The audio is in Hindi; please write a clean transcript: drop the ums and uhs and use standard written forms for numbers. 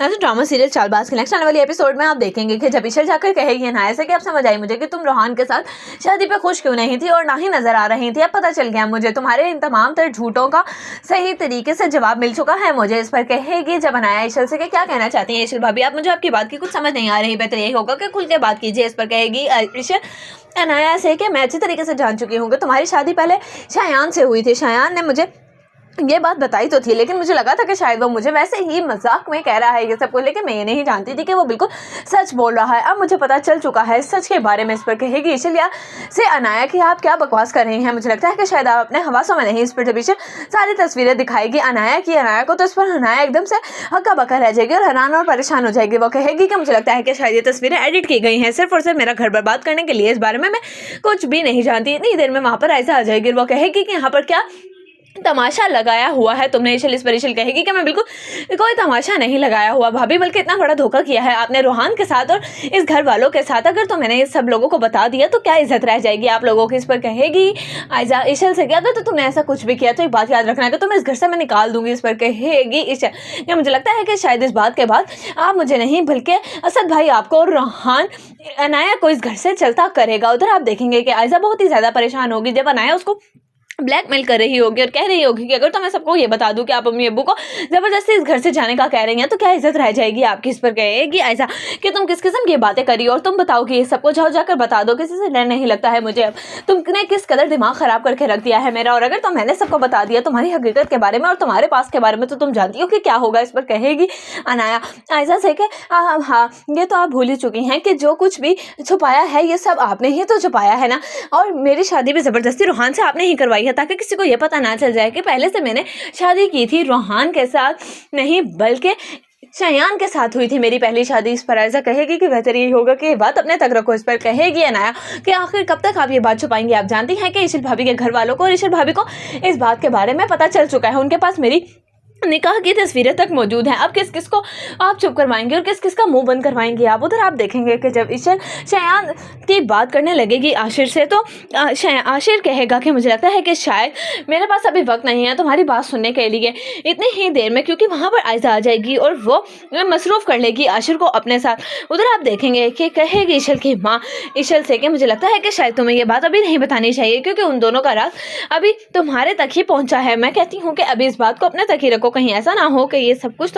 ऐसे ड्रामा सीरियल चालबाज के नेक्स्ट आने वाली एपिसोड में आप देखेंगे कि जब ईशल जाकर कहेगी अनाया से कि अब समझ आई मुझे कि तुम रोहान के साथ शादी पे खुश क्यों नहीं थी और ना ही नजर आ रही थी। अब पता चल गया मुझे तुम्हारे इन तमाम तर झूठों का सही तरीके से जवाब मिल चुका है मुझे। इस पर कहेगी जब अनाया ईशल से कि क्या कहना चाहती है ईशल भाभी, आप मुझे आपकी बात की कुछ समझ नहीं आ रही, बेहतर यही होगा कि खुल के बात कीजिए। इस पर कहेगी ईशल अनाया से कि मैं अच्छी तरीके से जान चुकी हूँ कि तुम्हारी शादी पहले शायान से हुई थी। शायान ने मुझे ये बात बताई तो थी, लेकिन मुझे लगा था कि शायद वो मुझे वैसे ही मजाक में कह रहा है ये सबको, लेकिन मैं ये नहीं जानती थी कि वो बिल्कुल सच बोल रहा है। अब मुझे पता चल चुका है सच के बारे में। इस पर कहेगी ईशल से अनाया कि आप क्या बकवास कर रही हैं, मुझे लगता है कि शायद आप अपने हवासों में नहीं। इस पर जब ईशल सारी तस्वीरें दिखाएगी अनाया की अनाया को, तो इस पर अनाया एकदम से हक्का बक्का रह जाएगी और हैरान और परेशान हो जाएगी। वो कहेगी कि मुझे लगता है कि शायद ये तस्वीरें एडिट की गई हैं सिर्फ और सिर्फ मेरा घर बर्बाद करने के लिए। इस बारे में मैं कुछ भी नहीं जानती। इतनी देर में वहाँ पर ऐसा आ जाएगी। वो कहेगी कि यहाँ पर क्या तमाशा लगाया हुआ है तुमने ईशल। इस पर ईशल कहेगी कि मैं बिल्कुल कोई तमाशा नहीं लगाया हुआ भाभी, बल्कि इतना बड़ा धोखा किया है आपने रोहान के साथ और इस घर वालों के साथ। अगर तो मैंने सब लोगों को बता दिया तो क्या इज्जत रह जाएगी आप लोगों की। इस पर कहेगी आयजा ईशल से कि अगर तो तुमने ऐसा कुछ भी किया तो एक बात याद रखना है कि तुम्हें इस घर से मैं निकाल दूंगी। इस पर कहेगी ईशल कि मुझे लगता है कि शायद इस बात के बाद आप मुझे नहीं बल्कि असद भाई आपको और रोहान अनाया को इस घर से चलता करेगा। उधर आप देखेंगे कि आयजा बहुत ही ज्यादा परेशान होगी जब अनाया उसको ब्लैकमेल कर रही होगी और कह रही होगी कि अगर तो मैं सबको ये बता दूं कि आप अपनी अब्बू को जबरदस्ती इस घर से जाने का कह रही हैं तो क्या इज्जत रह जाएगी आपकी। इस पर कहेगी ऐसा कि तुम किस किस्म की बातें करी और तुम बताओ कि ये सबको जाओ जाकर बता दो, किसी से डर नहीं लगता है मुझे। अब तुमने किस कदर दिमाग खराब करके रख दिया है मेरा, और अगर तो मैंने सबको बता दिया तुम्हारी हकीकत के बारे में और तुम्हारे पास के बारे में तो तुम जानती हो कि क्या होगा। इस पर कहेगी अनाया ऐसा से कि हाँ ये तो आप भूल ही चुकी हैं कि जो कुछ भी छुपाया है ये सब आपने ही तो छुपाया है ना, और मेरी शादी भी जबरदस्ती रोहान से आपने ही करवाई है ताकि किसी को ये पता ना चल जाए कि पहले से मैंने शादी की थी रोहान के साथ नहीं बल्कि शायान के साथ हुई थी मेरी पहली शादी। इस पर ऐसा कहेगी कि बेहतर यही होगा कि ये बात अपने तक रखो। इस पर कहेगी अनाया कि आखिर कब तक आप ये बात छुपाएंगे। आप जानती हैं कि ईशल भाभी के घर वालों को और ईशल भाभी को इस बात के बारे में पता चल चुका है, उनके पास मेरी निकाह की तस्वीरें तक मौजूद हैं। अब किस किस को आप चुप करवाएंगे और किस किस का मुंह बंद करवाएंगे आप। उधर आप देखेंगे कि जब ईशल शायान की बात करने लगेगी आशिर से तो आशिर कहेगा कि मुझे लगता है कि शायद मेरे पास अभी वक्त नहीं है तुम्हारी बात सुनने के लिए इतनी ही देर में, क्योंकि वहाँ पर आयजा आ जाएगी और वो मसरूफ़ कर लेगी आशिर को अपने साथ। उधर आप देखेंगे कि कहेगी ईशल की माँ ईशल से कि मुझे लगता है कि शायद तुम्हें ये बात अभी नहीं बतानी चाहिए क्योंकि उन दोनों का राज अभी तुम्हारे तक ही पहुँचा है। मैं कहती हूँ कि अभी इस बात को अपने तक ही रखो, कहीं ऐसा ना हो कि ये सब कुछ